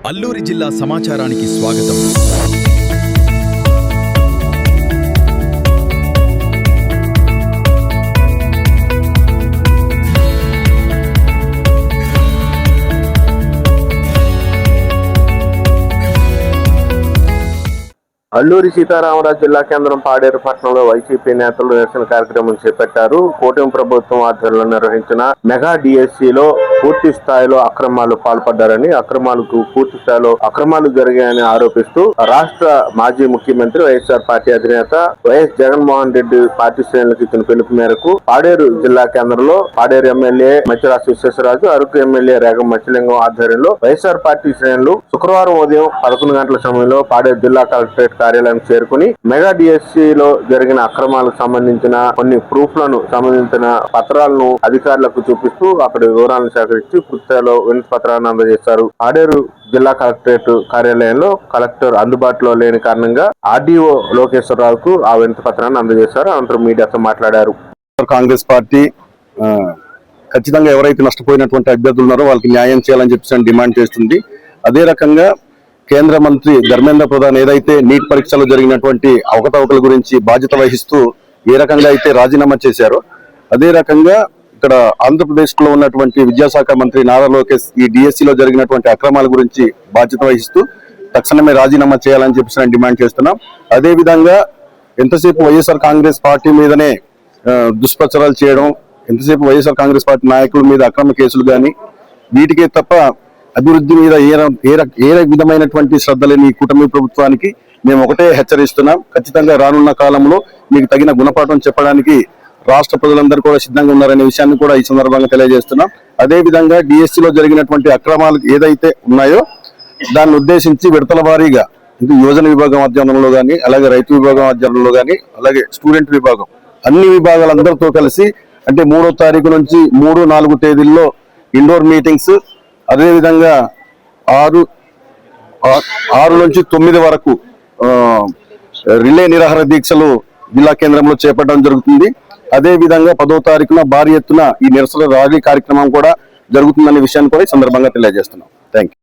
అల్లూరి జిల్లా సమాచారానికి స్వాగతం. అల్లూరి సీతారామరాజు జిల్లా కేంద్రం పాడేరు పట్టణంలో వైసీపీ నేతలు నిరసన కార్యక్రమం చేపట్టారు. కూటమి ప్రభుత్వం ఆధ్వర్యంలో నిర్వహించిన మెగా డిఎస్సిలో పూర్తి స్థాయిలో అక్రమాలు పాల్పడ్డారని, పూర్తి స్థాయిలో అక్రమాలు జరిగాయని ఆరోపిస్తూ రాష్ట్ర మాజీ ముఖ్యమంత్రి వైఎస్ఆర్ పార్టీ అధినేత వైఎస్ జగన్మోహన్ రెడ్డి పార్టీ శ్రేణులకు ఇచ్చిన పిలుపు మేరకు పాడేరు జిల్లా కేంద్రంలో పాడేరు ఎమ్మెల్యే మచ్చిరాజు విశ్వేశ్వరరాజు, అరకు ఎమ్మెల్యే రేగం మత్స్యలింగం ఆధ్వర్యంలో వైఎస్ఆర్ పార్టీ శ్రేణులు శుక్రవారం ఉదయం 11 గంటల సమయంలో పాడేరు జిల్లా కలెక్టరేట్ కార్యాలయం చేరుకుని మెగా డిఎస్సిలో జరిగిన అక్రమాలకు సంబంధించిన కొన్ని ప్రూఫ్లను సంబంధించిన పత్రాలను అధికారులకు చూపిస్తూ అక్కడి వివరాలను సేకరించి పూర్తిస్థాయిలో వినతి పత్రాలను అందజేశారు. ఆడేరు జిల్లా కలెక్టరేట్ కార్యాలయంలో కలెక్టర్ అందుబాటులో లేని కారణంగా ఆర్డీఓ లోకేశ్వరరావుకు ఆ వినతి పత్రాన్ని అందజేశారు. అనంతరం మీడియాతో మాట్లాడారు. కాంగ్రెస్ పార్టీ ఖచ్చితంగా ఎవరైతే నష్టపోయినటువంటి అభ్యర్థులు ఉన్నారో వాళ్ళకి న్యాయం చేయాలని చెప్పి డిమాండ్ చేస్తుంది. అదే రకంగా కేంద్ర మంత్రి ధర్మేంద్ర ప్రధాన్ ఏదైతే నీట్ పరీక్షలో జరిగినటువంటి అవకతవకల గురించి బాధ్యత వహిస్తూ ఏ రకంగా అయితే రాజీనామా చేశారో, అదే రకంగా ఇక్కడ ఆంధ్రప్రదేశ్ లో ఉన్నటువంటి విద్యాశాఖ మంత్రి నారా లోకేష్ ఈ డిఎస్సిలో జరిగినటువంటి అక్రమాల గురించి బాధ్యత వహిస్తూ తక్షణమే రాజీనామా చేయాలని చెప్పి డిమాండ్ చేస్తున్నాం. అదే విధంగా ఎంతసేపు వైఎస్ఆర్ కాంగ్రెస్ పార్టీ మీదనే దుష్ప్రచారాలు చేయడం, ఎంతసేపు వైఎస్ఆర్ కాంగ్రెస్ పార్టీ నాయకుల మీద అక్రమ కేసులు కానీ వీటికే తప్ప అభివృద్ధి మీద ఏ విధమైనటువంటి శ్రద్ధ లేని ఈ కూటమి ప్రభుత్వానికి మేము ఒకటే హెచ్చరిస్తున్నాం. ఖచ్చితంగా రానున్న కాలంలో మీకు తగిన గుణపాఠం చెప్పడానికి రాష్ట్ర ప్రజలందరూ కూడా సిద్ధంగా ఉన్నారనే విషయాన్ని కూడా ఈ సందర్భంగా తెలియజేస్తున్నాం. అదే విధంగా డిఎస్సిలో జరిగినటువంటి అక్రమాలు ఏదైతే ఉన్నాయో దాన్ని ఉద్దేశించి విడతల వారీగా యువజన విభాగం ఆధ్వర్యంలో కానీ, అలాగే రైతు విభాగం ఆధ్వర్యంలో కానీ, అలాగే స్టూడెంట్ విభాగం అన్ని విభాగాలందరితో కలిసి అంటే 3వ తారీఖు నుంచి 3, 4 తేదీల్లో ఇండోర్ మీటింగ్స్, అదేవిధంగా 6 నుంచి 9 వరకు రిలే నిరాహార దీక్షలు జిల్లా కేంద్రంలో చేపట్టడం జరుగుతుంది. అదే విధంగా 10వ తారీఖున భారీ ఎత్తున ఈ నిరసన ర్యాలీ కార్యక్రమం కూడా జరుగుతుందనే విషయాన్ని కూడా ఈ సందర్భంగా తెలియజేస్తున్నాం. Thank you.